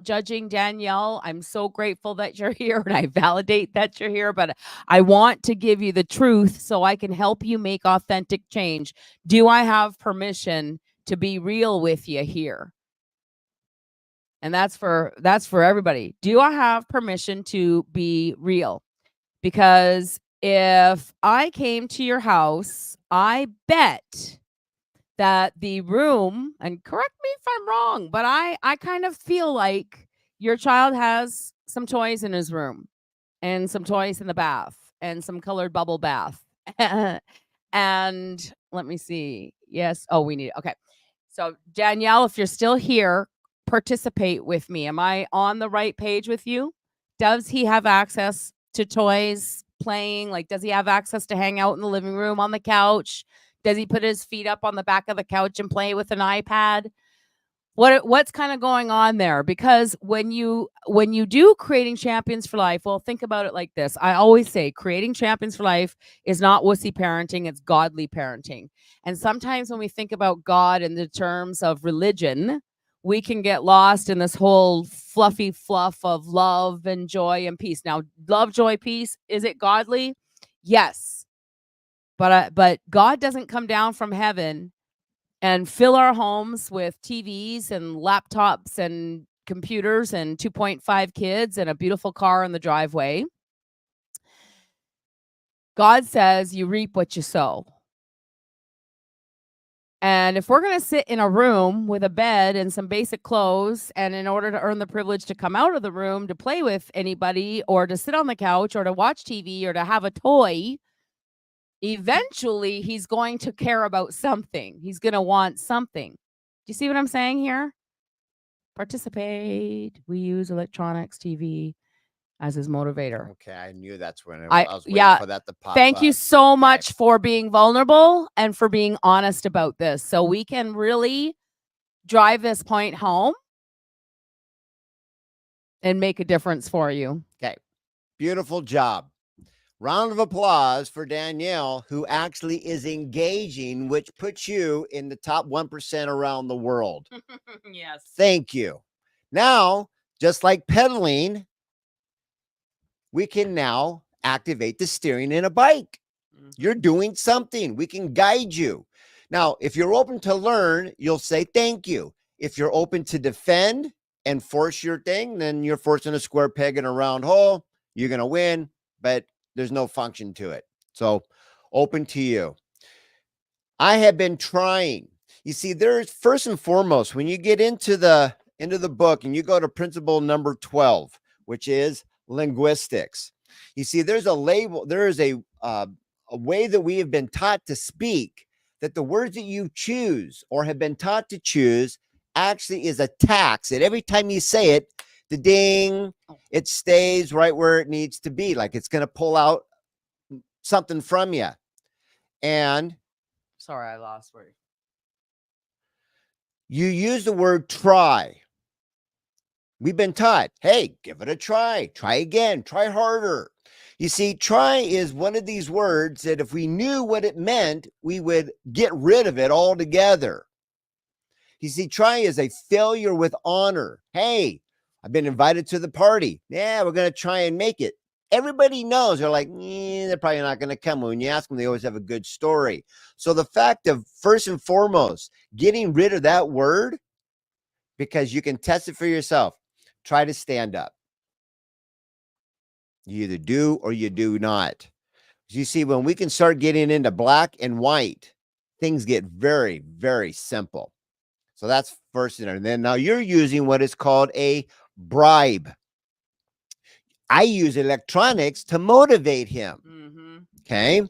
judging Danielle. I'm so grateful that you're here, and I validate that you're here, but I want to give you the truth so I can help you make authentic change. Do I have permission to be real with you here? And that's for everybody. Do I have permission to be real? Because if I came to your house, I bet that the room, and correct me if I'm wrong, but I kind of feel like your child has some toys in his room and some toys in the bath and some colored bubble bath. And let me see. Yes. Oh, we need it. Okay. So Danielle, if you're still here, participate with me. Am I on the right page with you? Does he have access to toys, playing? Like, does he have access to hang out in the living room on the couch? Does he put his feet up on the back of the couch and play with an iPad? What's kind of going on there? Because when you do creating champions for life, well, think about it like this. I always say creating champions for life is not wussy parenting, it's godly parenting. And sometimes when we think about God in the terms of religion, we can get lost in this whole fluffy fluff of love and joy and peace. Now, love, joy, peace, is it godly? Yes. But God doesn't come down from heaven and fill our homes with TVs and laptops and computers and 2.5 kids and a beautiful car in the driveway. God says you reap what you sow. And if we're going to sit in a room with a bed and some basic clothes, and in order to earn the privilege to come out of the room to play with anybody or to sit on the couch or to watch TV or to have a toy, eventually he's going to care about something. He's going to want something. Do you see what I'm saying here? Participate. We use electronics, TV as his motivator. Okay, I knew that's when I was waiting for that to pop Thank up. you so much for being vulnerable and for being honest about this, so we can really drive this point home and make a difference for you. Okay, beautiful job. Round of applause for Danielle, who actually is engaging, which puts you in the top 1% around the world. Yes. Thank you. Now, just like pedaling, we can now activate the steering in a bike. You're doing something. We can guide you. Now, if you're open to learn, you'll say thank you. If you're open to defend and force your thing, then you're forcing a square peg in a round hole. You're going to win, but there's no function to it. So open to you. I have been trying. You see, there's first and foremost, when you get into the book and you go to principle number 12, which is linguistics. You see, there's a label, there is a way that we have been taught to speak, that the words that you choose or have been taught to choose actually is a tax. That every time you say it, the ding, it stays right where it needs to be. Like it's going to pull out something from you. And sorry, I lost word. You use the word try. We've been taught, hey, give it a try. Try again. Try harder. You see, try is one of these words that if we knew what it meant, we would get rid of it altogether. You see, try is a failure with honor. Hey, I've been invited to the party. Yeah, we're going to try and make it. Everybody knows. They're like, they're probably not going to come. When you ask them, they always have a good story. So the fact of, first and foremost, getting rid of that word, because you can test it for yourself. Try to stand up. You either do or you do not. You see, when we can start getting into black and white, things get very, very simple. So that's first. And then now you're using what is called a bribe. I use electronics to motivate him. Mm-hmm. Okay.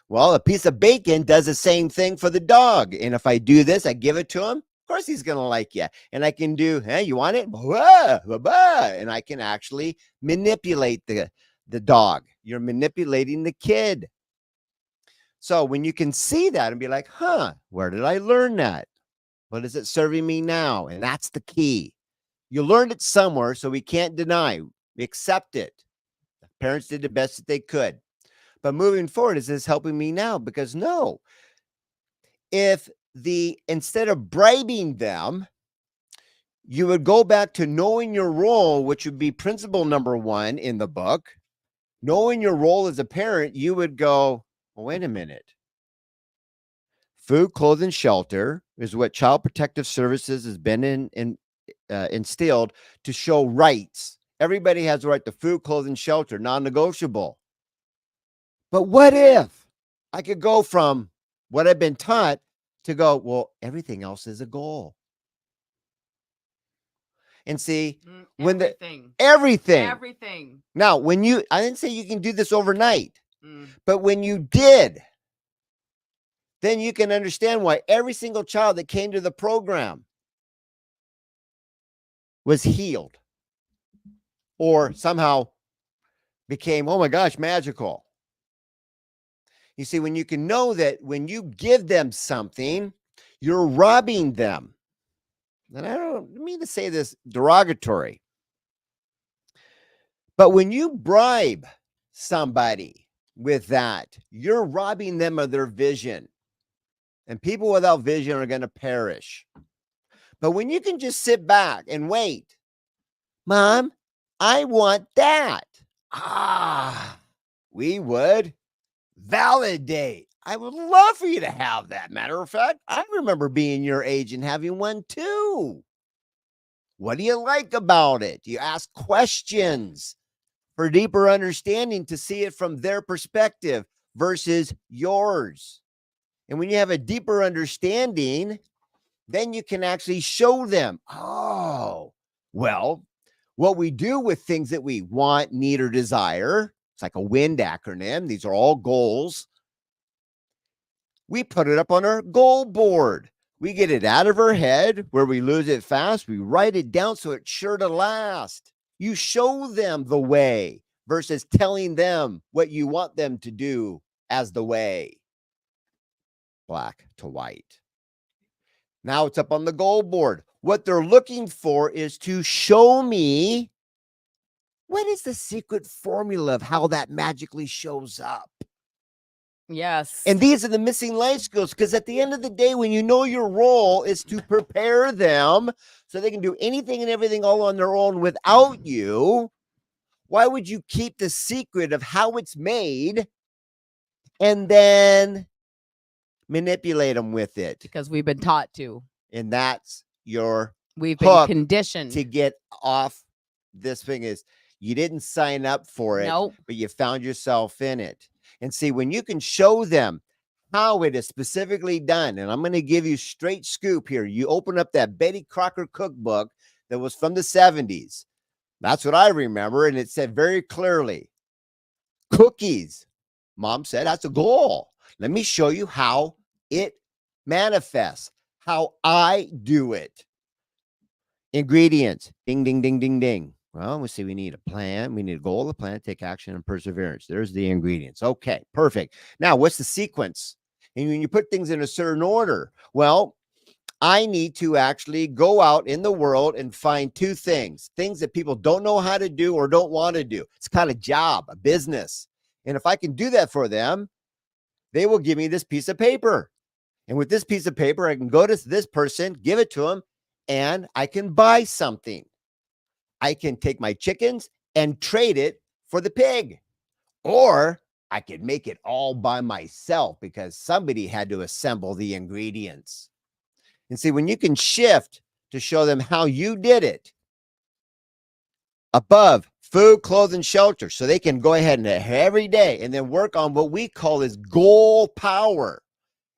Well, a piece of bacon does the same thing for the dog. And if I do this, I give it to him. Of course, he's going to like you. And I can do, hey, you want it? Blah, blah, blah. And I can actually manipulate the dog. You're manipulating the kid. So when you can see that and be like, where did I learn that? What is it serving me now? And that's the key. You learned it somewhere, so we can't deny. We accept it. Parents did the best that they could. But moving forward, is this helping me now? Because no. If instead of bribing them, you would go back to knowing your role, which would be principle number 1 in the book. Knowing your role as a parent, you would go, well, wait a minute. Food, clothing, shelter is what Child Protective Services has been instilled to show rights. Everybody has the right to food, clothing, shelter, non-negotiable. But what if I could go from what I've been taught to go, well, everything else is a goal. And see, when everything. Now, I didn't say you can do this overnight, but when you did, then you can understand why every single child that came to the program was healed or somehow became, oh my gosh, magical. You see, when you can know that when you give them something, you're robbing them. And I don't mean to say this derogatory, but when you bribe somebody with that, you're robbing them of their vision. And people without vision are going to perish. But when you can just sit back and wait, Mom, I want that. We would validate. I would love for you to have that. Matter of fact, I remember being your age and having one too. What do you like about it? You ask questions for deeper understanding to see it from their perspective versus yours. And when you have a deeper understanding, then you can actually show them, oh, well, what we do with things that we want, need, or desire, it's like a WIND acronym. These are all goals. We put it up on our goal board. We get it out of our head where we lose it fast. We write it down so it's sure to last. You show them the way versus telling them what you want them to do as the way. Black to white. Now it's up on the goal board. What they're looking for is to show me what is the secret formula of how that magically shows up. Yes. And these are the missing life skills, because at the end of the day, when you know your role is to prepare them so they can do anything and everything all on their own without you, why would you keep the secret of how it's made and then manipulate them with it? Because we've been taught to. And that's your We've been conditioned to get off this thing. Is you didn't sign up for it, but you found yourself in it. And see, when you can show them how it is specifically done, and I'm going to give you straight scoop here. You open up that Betty Crocker cookbook that was from the 70s. That's what I remember. And it said very clearly, cookies. Mom said, that's a goal. Let me show you how it manifests, how I do it. Ingredients, ding, ding, ding, ding, ding. Well, we see we need a plan. We need a goal, a plan, take action, and perseverance. There's the ingredients. Okay, perfect. Now, what's the sequence? And when you put things in a certain order, well, I need to actually go out in the world and find two things that people don't know how to do or don't want to do. It's kind of job, a business. And if I can do that for them, they will give me this piece of paper. And with this piece of paper, I can go to this person, give it to them, and I can buy something. I can take my chickens and trade it for the pig. Or I could make it all by myself because somebody had to assemble the ingredients. And see, when you can shift to show them how you did it above food, clothing, shelter, so they can go ahead and every day and then work on what we call is goal power.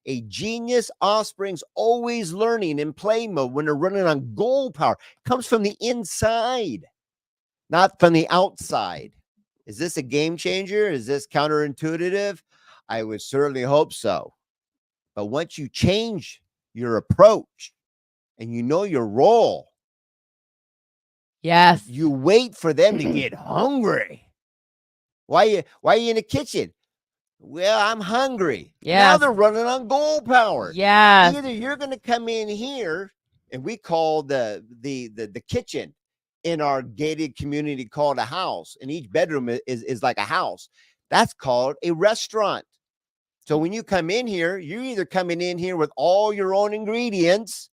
A genius offspring's always learning in play mode when they're running on goal power. It comes from the inside, not from the outside. Is this a game changer? Is this counterintuitive? I would certainly hope so. But once you change your approach and you know your role, Yes. you wait for them to get hungry. Why are you in the kitchen? Well, I'm hungry. Now Yes. they're running on goal power. Yes. Either you're going to come in here, and we call the kitchen in our gated community called a house, and each bedroom is like a house. That's called a restaurant. So when you come in here, you're either coming in here with all your own ingredients,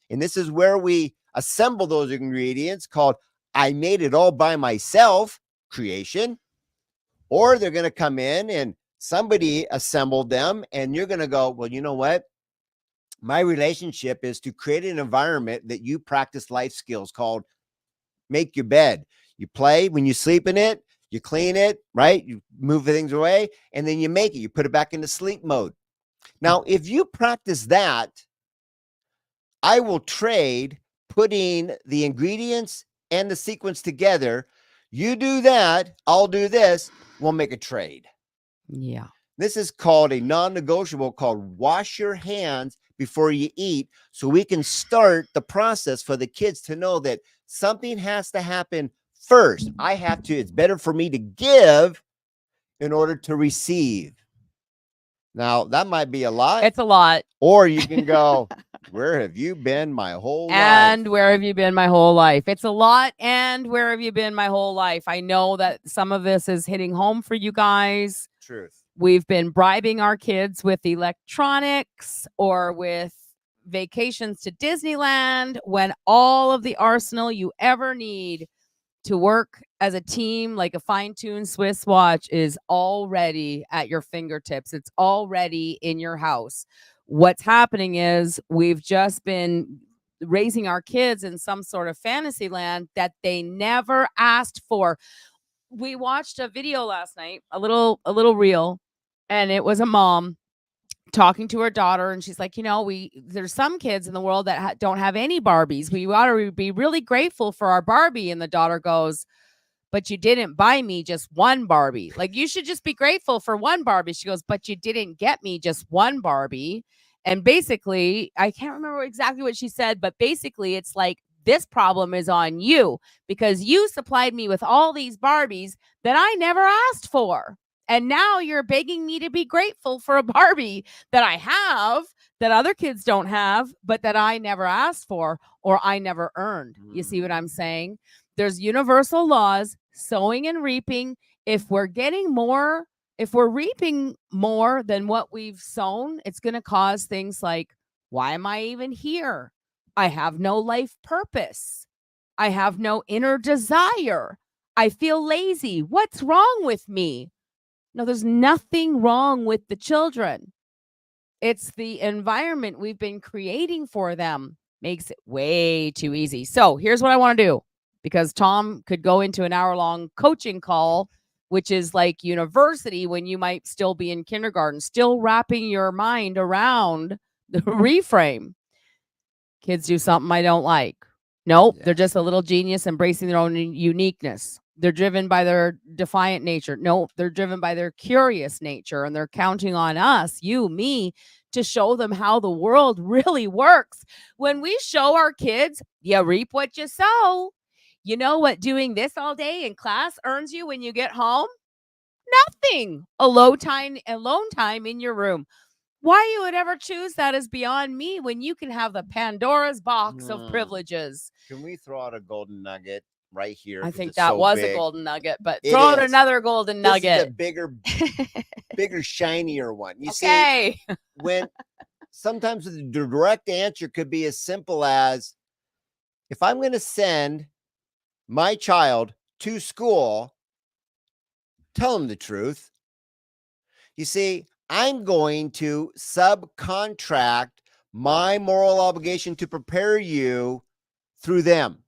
and this is where we assemble those ingredients called I made it all by myself creation, or they're going to come in and somebody assembled them, and you're going to go, well, you know what? My relationship is to create an environment that you practice life skills called make your bed. You play when you sleep in it, you clean it, right? You move things away, and then you make it. You put it back into sleep mode. Now, if you practice that, I will trade putting the ingredients and the sequence together. You do that, I'll do this. We'll make a trade. Yeah. This is called a non-negotiable called wash your hands before you eat, so we can start the process for the kids to know that something has to happen first. It's better for me to give in order to receive. Now, that might be a lot. It's a lot. Or you can go, where have you been my whole life? And where have you been my whole life? It's a lot. And where have you been my whole life? I know that some of this is hitting home for you guys. Truth. We've been bribing our kids with electronics or with vacations to Disneyland when all of the arsenal you ever need to work as a team like a fine-tuned Swiss watch is already at your fingertips. It's already in your house. What's happening is we've just been raising our kids in some sort of fantasy land that they never asked for. We watched a video last night, a little reel, and it was a mom talking to her daughter, and she's like, there's some kids in the world that don't have any Barbies. We ought to be really grateful for our Barbie. And the daughter goes, but you didn't buy me just one Barbie. Like, you should just be grateful for one Barbie. She goes, but you didn't get me just one Barbie. And basically, I can't remember exactly what she said, but basically it's like, this problem is on you because you supplied me with all these Barbies that I never asked for. And now you're begging me to be grateful for a Barbie that I have that other kids don't have, but that I never asked for or I never earned. You see what I'm saying? There's universal laws, sowing and reaping. If we're reaping more than what we've sown, it's going to cause things like, why am I even here? I have no life purpose. I have no inner desire. I feel lazy. What's wrong with me? No, there's nothing wrong with the children. It's the environment we've been creating for them makes it way too easy. So here's what I want to do, because Tom could go into an hour-long coaching call, which is like university when you might still be in kindergarten, still wrapping your mind around the reframe. Kids do something I don't like. Nope, they're just a little genius embracing their own uniqueness. They're driven by their defiant nature. No, they're driven by their curious nature, and they're counting on us, you, me, to show them how the world really works. When we show our kids, you reap what you sow. You know what doing this all day in class earns you when you get home? Nothing. Alone time in your room. Why you would ever choose that is beyond me when you can have the Pandora's box of privileges. Can we throw out a golden nugget right here? I Because think it's that so was a big. golden nugget, but It throw out is. another golden This is a nugget. bigger, shinier one. You see, Okay. when sometimes the direct answer could be as simple as, if I'm going to send my child to school, tell them the truth. You see, I'm going to subcontract my moral obligation to prepare you through them.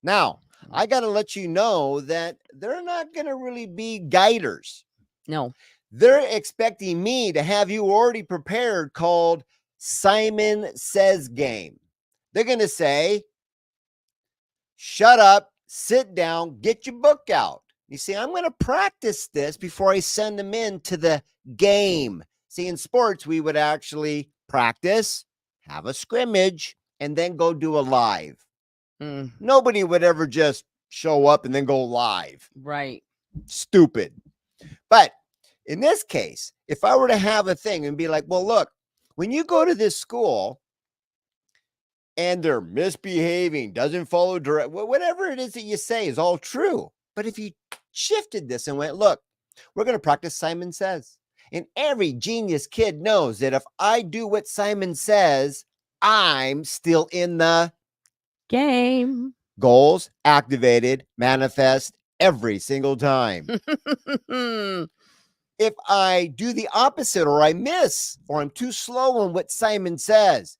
Now, I got to let you know that they're not going to really be guiders. No. They're expecting me to have you already prepared, called Simon Says game. They're going to say, shut up, sit down, get your book out. You see, I'm going to practice this before I send them into the game. See, in sports, we would actually practice, have a scrimmage, and then go do a live. Nobody would ever just show up and then go live. Right. Stupid. But in this case, if I were to have a thing and be like, well, look, when you go to this school and they're misbehaving, doesn't follow direct, whatever it is that you say is all true. But if you shifted this and went, look, we're going to practice Simon Says. And every genius kid knows that if I do what Simon says, I'm still in the game. Goals activated, manifest every single time. If I do the opposite, or I miss, or I'm too slow on what Simon says,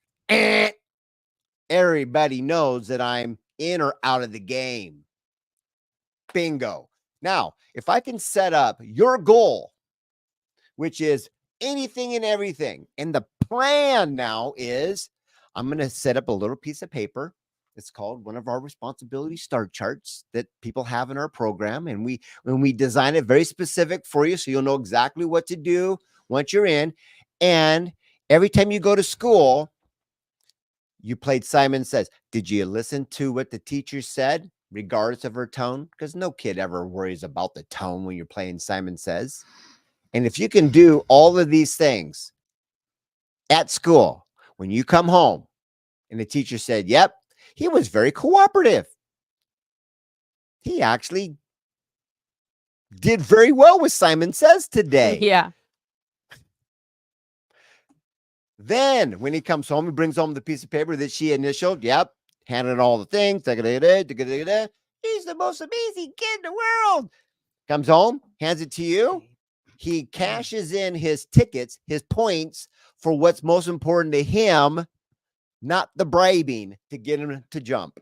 everybody knows that I'm in or out of the game. Bingo. Now, if I can set up your goal, which is anything and everything, and the plan now is, I'm going to set up a little piece of paper. It's called one of our responsibility start charts that people have in our program. And when we design it very specific for you, so you'll know exactly what to do once you're in. And every time you go to school, you played Simon Says. Did you listen to what the teacher said, regardless of her tone? Because no kid ever worries about the tone when you're playing Simon Says. And if you can do all of these things at school, when you come home and the teacher said, yep, he was very cooperative. He actually did very well with Simon Says today. Yeah. Then when he comes home, he brings home the piece of paper that she initialed. Yep. Handed all the things. He's the most amazing kid in the world. Comes home, hands it to you. He cashes in his tickets, his points for what's most important to him, not the bribing to get him to jump.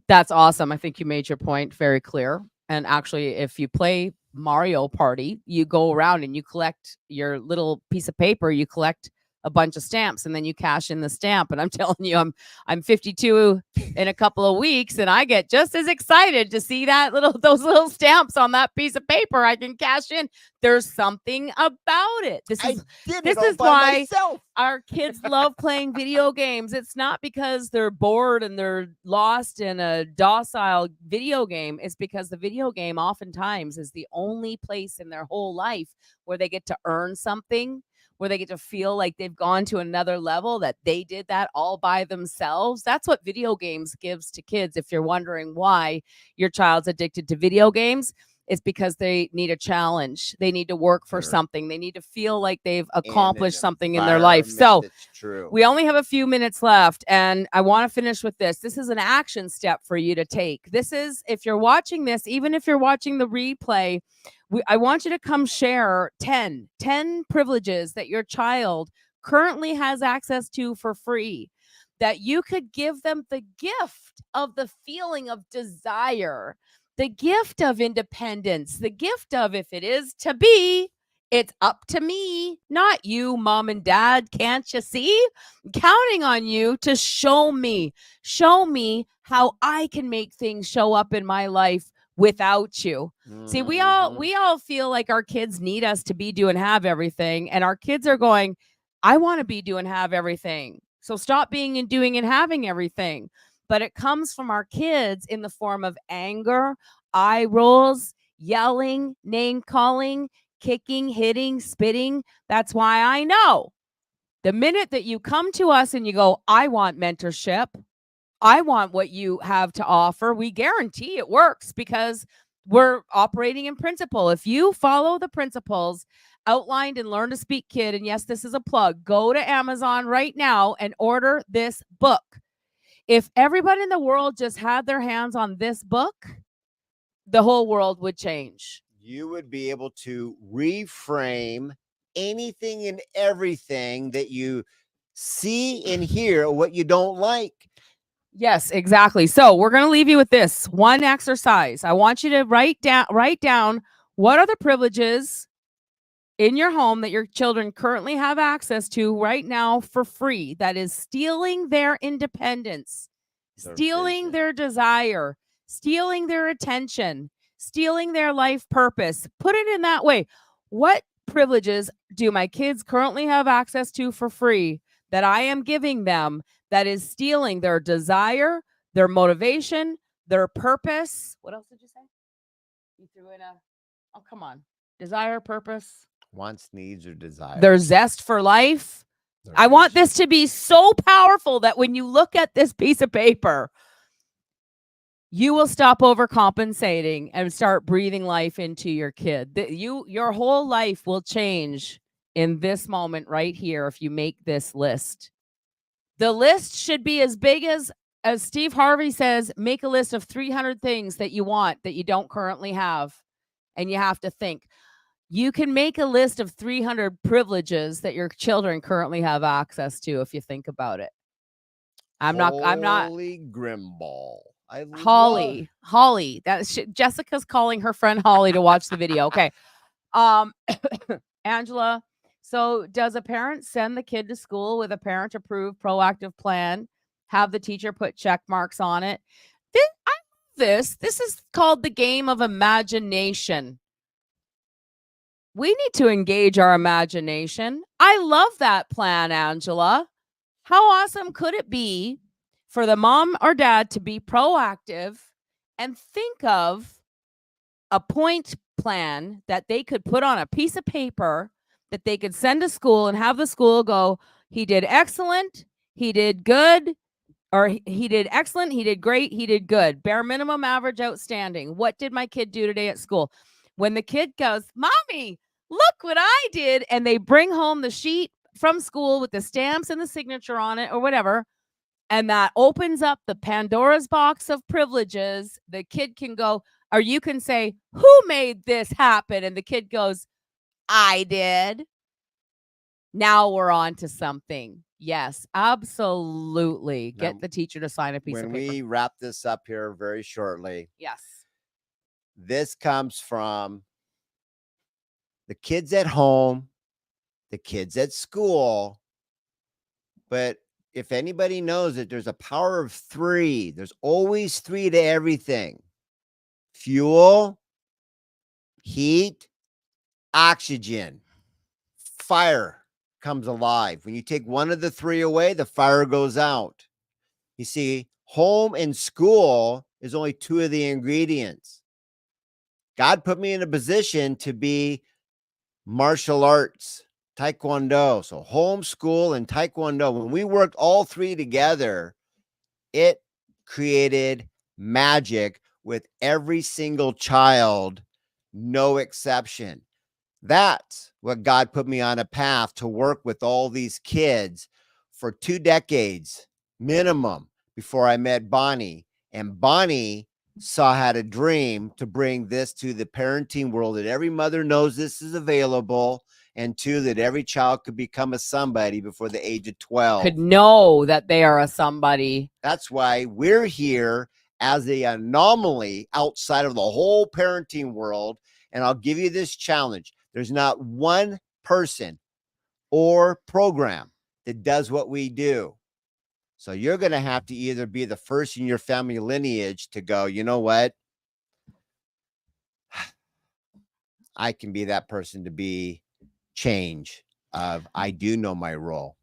That's awesome. I think you made your point very clear. And actually, if you play Mario Party, you go around and you collect your little piece of paper, you collect a bunch of stamps, and then you cash in the stamp. And I'm telling you, I'm 52 in a couple of weeks, and I get just as excited to see those little stamps on that piece of paper I can cash in. There's something about it. This is why myself. Our kids love playing video games. It's not because they're bored and they're lost in a docile video game. It's because the video game oftentimes is the only place in their whole life where they get to earn something, where they get to feel like they've gone to another level, that they did that all by themselves. That's what video games gives to kids. If you're wondering why your child's addicted to video games, it's because they need a challenge. They need to work for something. They need to feel like they've accomplished something in their life. So we only have a few minutes left, and I want to finish with this. This is an action step for you to take. This is, if you're watching this, even if you're watching the replay, I want you to come share 10 privileges that your child currently has access to for free, that you could give them the gift of the feeling of desire, the gift of independence, the gift of, if it is to be, it's up to me, not you, mom and dad. Can't you see? I'm counting on you to show me how I can make things show up in my life without you. See, we all feel like our kids need us to be, do, and have everything. And our kids are going, I want to be, do, and have everything. So stop being and doing and having everything. but it comes from our kids in the form of anger, eye rolls, yelling, name calling, kicking, hitting, spitting. That's why I know the minute that you come to us and you go, I want mentorship, I want what you have to offer, we guarantee it works because we're operating in principle. If you follow the principles outlined in Learn to Speak Kid, and yes, this is a plug, go to Amazon right now and order this book. If everybody in the world just had their hands on this book, the whole world would change. You would be able to reframe anything and everything that you see and hear what you don't like. Yes, exactly. So we're going to leave you with this one exercise. I want you to write down what are the privileges in your home that your children currently have access to right now for free that is stealing their independence, stealing their desire, stealing their attention, stealing their life purpose. Put it in that way. What privileges do my kids currently have access to for free that I am giving them that is stealing their desire, their motivation, their purpose? What else did you say? You threw in oh, come on. Desire, purpose, wants, needs, or desires. their zest for life. I want this to be so powerful that when you look at this piece of paper, you will stop overcompensating and start breathing life into your kid. Your whole life will change in this moment right here if you make this list. The list should be as big as Steve Harvey says, make a list of 300 things that you want that you don't currently have. And you have to think. You can make a list of 300 privileges that your children currently have access to if you think about it. I'm not Holy Grimball. Holly. Jessica's calling her friend Holly to watch the video. Okay. Angela, so does a parent send the kid to school with a parent approved proactive plan, have the teacher put check marks on it? This is called the game of imagination. We need to engage our imagination. I love that plan, Angela. How awesome could it be for the mom or dad to be proactive and think of a point plan that they could put on a piece of paper that they could send to school and have the school go, he did excellent, he did good, or he did excellent, he did great, he did good, bare minimum, average, outstanding. What did my kid do today at school? When the kid goes, Mommy, look what I did, and they bring home the sheet from school with the stamps and the signature on it or whatever, and that opens up the Pandora's box of privileges, the kid can go, or you can say, who made this happen? And the kid goes, I did. Now we're on to something. Yes, absolutely. Get the teacher to sign a piece of paper. When we wrap this up here very shortly. Yes. This comes from the kids at home, the kids at school. But if anybody knows that there's a power of 3, there's always 3 to everything. Fuel, heat, oxygen, fire comes alive. When you take one of the 3 away, the fire goes out. You see, home and school is only 2 of the ingredients. God put me in a position to be martial arts, Taekwondo. So home, school, and Taekwondo. When we worked all 3 together, it created magic with every single child, no exception. That's what God put me on a path to work with all these kids for 2 decades minimum before I met Bonnie. And Bonnie had a dream to bring this to the parenting world, that every mother knows this is available, and 2, that every child could become a somebody before the age of 12. Could know that they are a somebody. That's why we're here as an anomaly outside of the whole parenting world. And I'll give you this challenge. There's not one person or program that does what we do. So you're going to have to either be the first in your family lineage to go, you know what? I can be that person to be change of, I do know my role.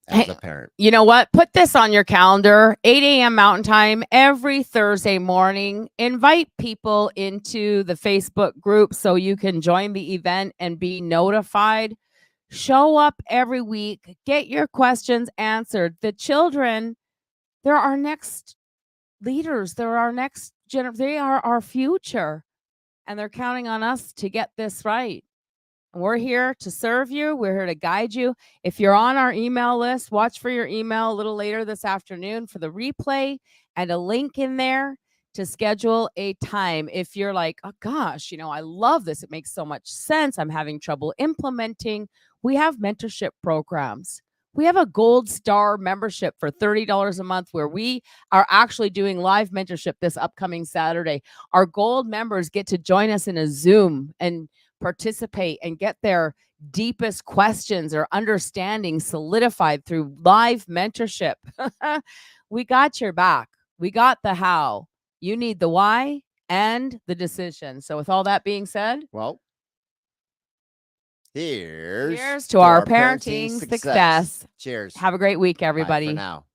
as Hey, a parent. you know what? Put this on your calendar, 8 a.m. Mountain Time every Thursday morning. Invite people into the Facebook group so you can join the event and be notified. Show up every week, get your questions answered. The children, they're our next leaders, they're our next they are our future, and they're counting on us to get this right. We're here to serve you. We're here to guide you. If you're on our email list, watch for your email a little later this afternoon for the replay and a link in there to schedule a time. If you're like, oh gosh, I love this. It makes so much sense. I'm having trouble implementing. We have mentorship programs. We have a gold star membership for $30 a month where we are actually doing live mentorship this upcoming Saturday. Our gold members get to join us in a Zoom and participate and get their deepest questions or understanding solidified through live mentorship. We got your back. We got the how. You need the why and the decision. So, with all that being said, Well, here's to our parenting success. Cheers. Have a great week, Bye for everybody. now.